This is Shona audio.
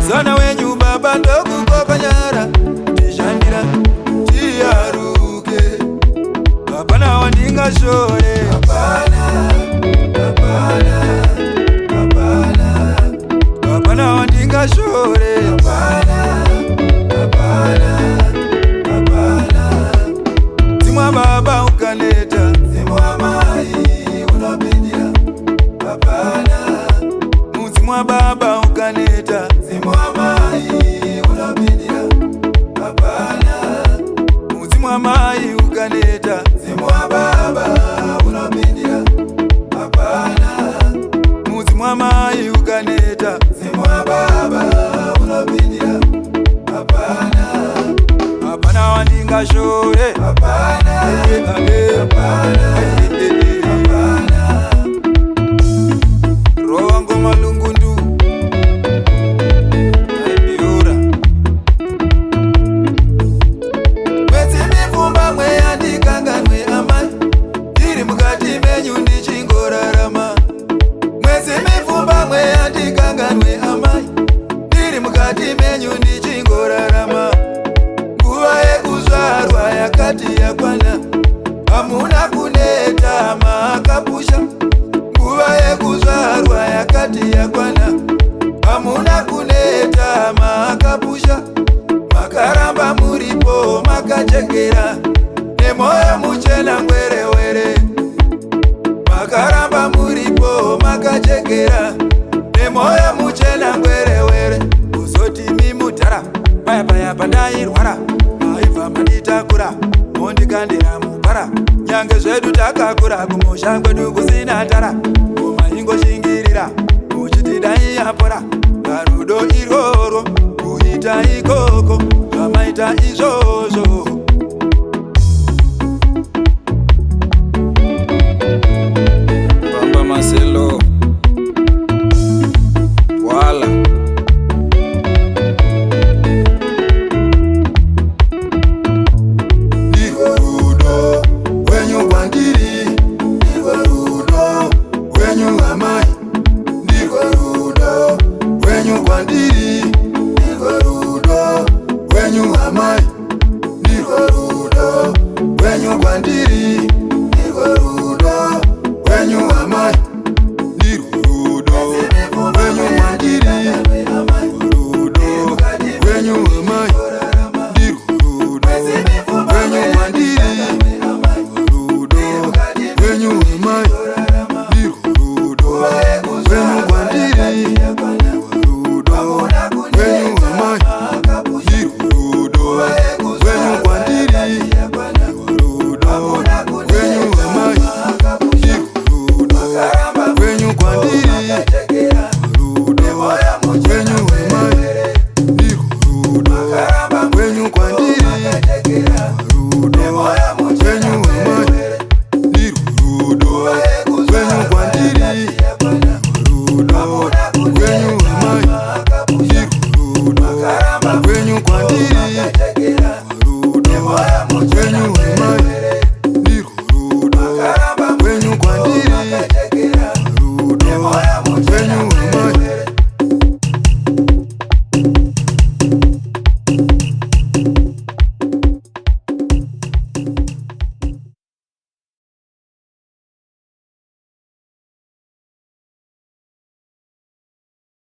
Sana wenyu baba ndogo kwa kanyara tishandira tiaruke hapana wandinga shore hapana hapana hapana hapana wandinga shore hapana hapana hapana zimwa baba ukaneta zimwa mai unapindira hapana muzimwa baba ukaneta zimwa mai unapindira hapana muzimwa mai ukaneta zimwa baba unapindira hapana muzimwa mai ukaneta zimwa baba unapindira hapana hapana wandinga shore hapana hapana hapana rowango malungundu yakwana hamuna kuneta makapusha nguva yekuzvarwa yakati yakwana hamuna kuneta makapusha makaramba muripo makachekera nemoyo muchena ngwerewere makaramba muripo makachekera nemoyo muchena ngwerewere kuzoti mimudhara paya pandairwara maibva manditakura mondikandira mubara nyange zvedu takakura kumusha kwedu kusina tara ngoma ingoshingirira uchiti dai yapora garudo iroro kuita ikoko zvamaita izvozvo